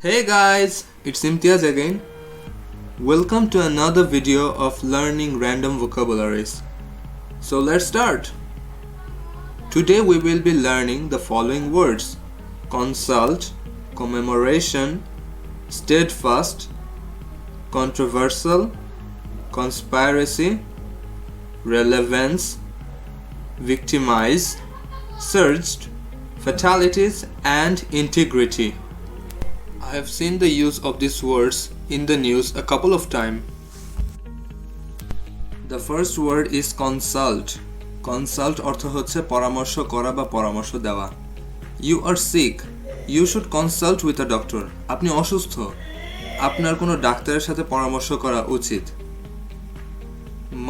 Hey guys, it's Imtiaj again. Welcome to another video of learning random vocabularies. So let's start. Today we will be learning the following words: consult, commemoration, steadfast, controversial, conspiracy, relevance, victimize, surged, fatalities, and integrity. I have seen the use of these words in the news a couple of times. The first word is consult. Consult অর্থ হচ্ছে পরামর্শ করা বা পরামর্শ দেওয়া. You are sick. You should consult with a doctor. আপনি অসুস্থ. আপনার কোনো ডাক্তারের সাথে পরামর্শ করা উচিত.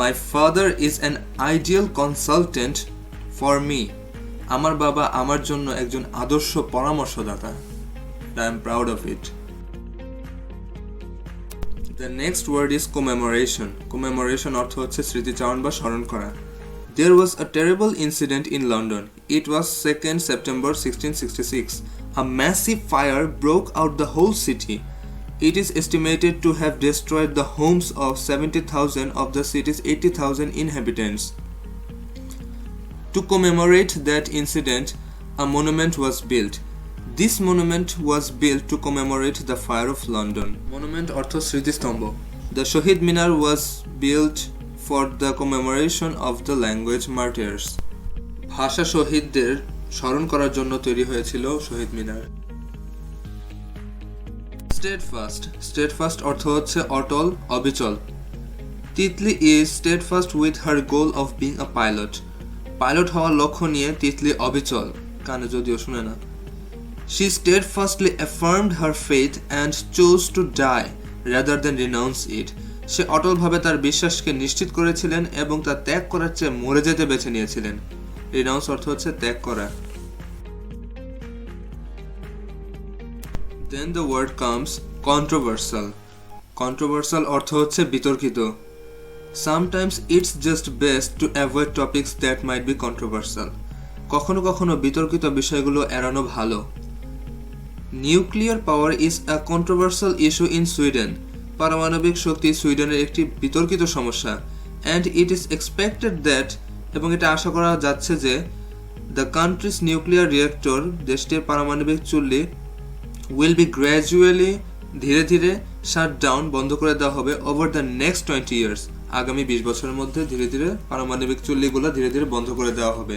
My father is an ideal consultant for me. আমার বাবা আমার জন্য একজন আদর্শ পরামর্শদাতা. I am proud of it. The next word is commemoration. Commemoration অর্থ হচ্ছে স্মৃতিচারণ বা স্মরণ করা. There was a terrible incident in London. It was 2nd September 1666. A massive fire broke out the whole city. It is estimated to have destroyed the homes of 70,000 of the city's 80,000 inhabitants. To commemorate that incident, a monument was built. This monument was built to commemorate the fire of London. Monument অর্থ স্মৃতিস্তম্ভ. The Shahid Minar was built for the commemoration of the language martyrs. ভাষা শহীদদের স্মরণ করার জন্য তৈরি হয়েছিল শহীদ মিনার. Steadfast. Steadfast অর্থ হচ্ছে অটল, অবিচল. Titli is steadfast with her goal of being a pilot. Pilot হওয়ার লক্ষ্য নিয়ে তিতলি অবিচল. কানে যদিও শুনে না. She steadfastly affirmed her faith and chose to die rather than renounce it. সে অটলভাবে তার বিশ্বাসকে নিশ্চিত করেছিলেন এবং তা ত্যাগ করার চেয়ে মরে যেতে বেছে নিয়েছিলেন. Renounce অর্থ হচ্ছে ত্যাগ করা. Then the word comes controversial. Controversial অর্থ হচ্ছে বিতর্কিত. Sometimes it's just best to avoid topics that might be controversial. কখনো কখনো বিতর্কিত বিষয়গুলো এড়ানো ভালো. Nuclear power is a controversial issue in Sweden. পারমাণবিক শক্তি সুইডেনের একটি বিতর্কিত সমস্যা. And it is expected that এবং এটা আশা করা যাচ্ছে যে the country's nuclear reactor দেশটির পারমাণবিক চুল্লি will be gradually ধীরে ধীরে shut down বন্ধ করে দেওয়া হবে over the next 20 years. আগামী 20 বছরের মধ্যে ধীরে ধীরে পারমাণবিক চুল্লিগুলো ধীরে ধীরে বন্ধ করে দেওয়া হবে.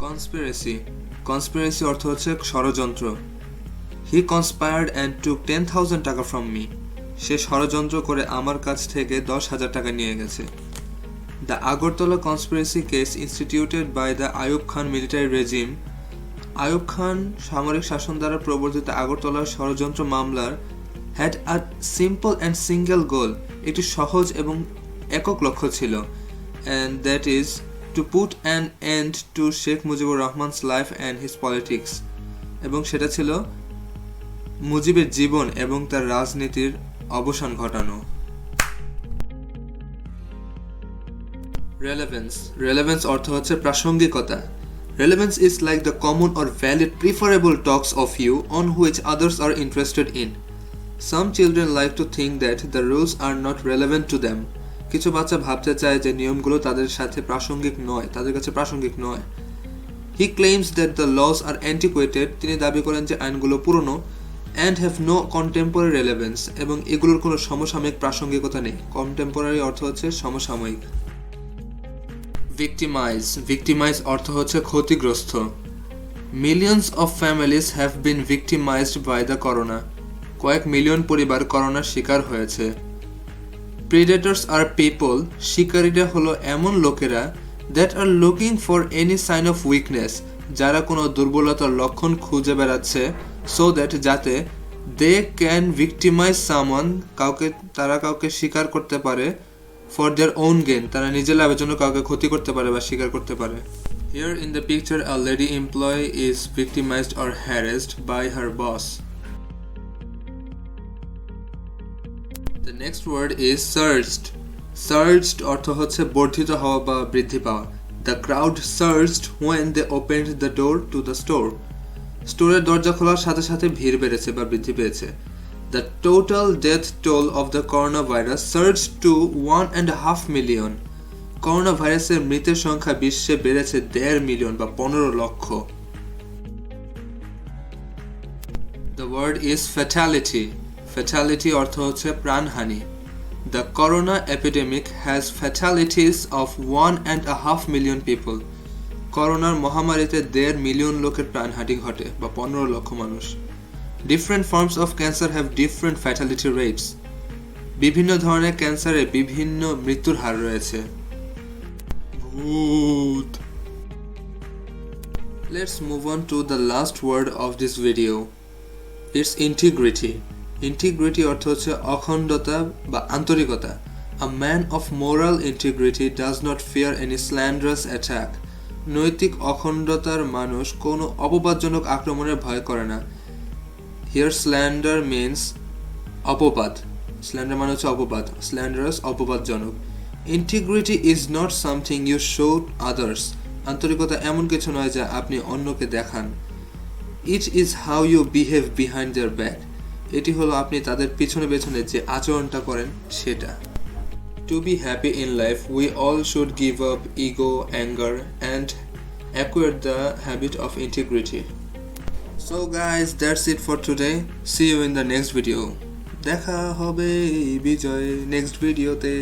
Conspiracy. Conspiracy অর্থ হচ্ছে ষড়যন্ত্র. He conspired and took 10,000 টাকা from me. সে ষড়যন্ত্র করে আমার কাছ থেকে 10,000 টাকা নিয়ে গেছে. The Agartala conspiracy case instituted by the Ayub Khan military regime. Ayub Khan সামরিক শাসন দ্বারা প্রবর্তিত আগরতলার ষড়যন্ত্র মামলার had a simple and single goal. একটি সহজ এবং একক লক্ষ্য ছিল. And that is to put an end to Sheikh Mujibur Rahman's life and his politics. এবং সেটা ছিল মুজিবের জীবন এবং তার রাজনীতির অবসান ঘটানো. Relevance. Relevance অর্থ হচ্ছে প্রাসঙ্গিকতা. Relevance is like the common or valid preferable talks of you on which others are interested in. Some children like to think that the rules are not relevant to them. কিছু বাচ্চা ভাবতে চায় যে নিয়মগুলো তাদের সাথে প্রাসঙ্গিক নয়, তাদের কাছে প্রাসঙ্গিক নয়. He claims that the laws are antiquated. তিনি দাবি করেন যে আইনগুলো পুরনো and have no contemporary relevance এবং এগুলোর কোনো সমসাময়িক প্রাসঙ্গিকতা নেই. Contemporary অর্থ হচ্ছে সমসাময়িক. Victimize. Victimize অর্থ হচ্ছে ক্ষতিগ্রস্ত. Millions of families have been victimized by the corona. কয়েক মিলিয়ন পরিবার করোনার শিকার হয়েছে. Predators are people. শিকারীরা হলো এমন লোকেরা that are looking for any sign of weakness. যারা কোনো দুর্বলতার লক্ষণ খুঁজে বেড়াচ্ছে so that যাতে they can victimize someone. তারা কাউকে শিকার করতে পারে for their own gain. তারা নিজের লাভের জন্য কাউকে ক্ষতি করতে পারে বা শিকার করতে পারে. Here in the picture a lady employee is victimized or harassed by her boss. The next word is surged. Surged অর্থ হচ্ছে বর্ধিত হওয়া বা বৃদ্ধি পাওয়া. The crowd surged when they opened the door to the store. স্টোরের দরজা খোলার সাথে সাথে ভিড় বেড়েছে বা বৃদ্ধি পেয়েছে। The total death toll of the coronavirus surged to 1.5 million. Corona ভাইরাসের মৃতের সংখ্যা বিশ্বে বেড়েছে 1.5 মিলিয়ন বা 15 লক্ষ। The word is fatality. Fatality অর্থ হচ্ছে প্রাণহানি। The corona epidemic has fatalities of 1.5 million people. করোনার মহামারীতে 1.5 মিলিয়ন লোকের প্রাণহানি ঘটে বা 15 লক্ষ মানুষ। Different forms of cancer have different fatality rates. বিভিন্ন ধরনের ক্যান্সারে বিভিন্ন মৃত্যুর হার রয়েছে। ভূত। Let's move on to the last word of this video. It's integrity. Integrity অর্থ হচ্ছে অখণ্ডতা বা আন্তরিকতা। A man of moral integrity does not fear any slanderous attack. নৈতিক অখণ্ডতার মানুষ কোনো অপবাদজনক আক্রমণের ভয় করে না। Here slander means অপবাদ। Slander মানে হচ্ছে অপবাদ। Slanderous অপবাদজনক। Integrity is not something you show others. আন্তরিকতা এমন কিছু নয় যা আপনি অন্যকে দেখান। It is how you behave behind their back. এটি হলো আপনি তাদের পিছনে পেছনে যে আচরণটা করেন সেটা। To be happy in life, we all should give up ego, anger, and acquire the habit of integrity. So guys, that's it for today. See you in the next video. দেখা হবে বিজয় next videoতে।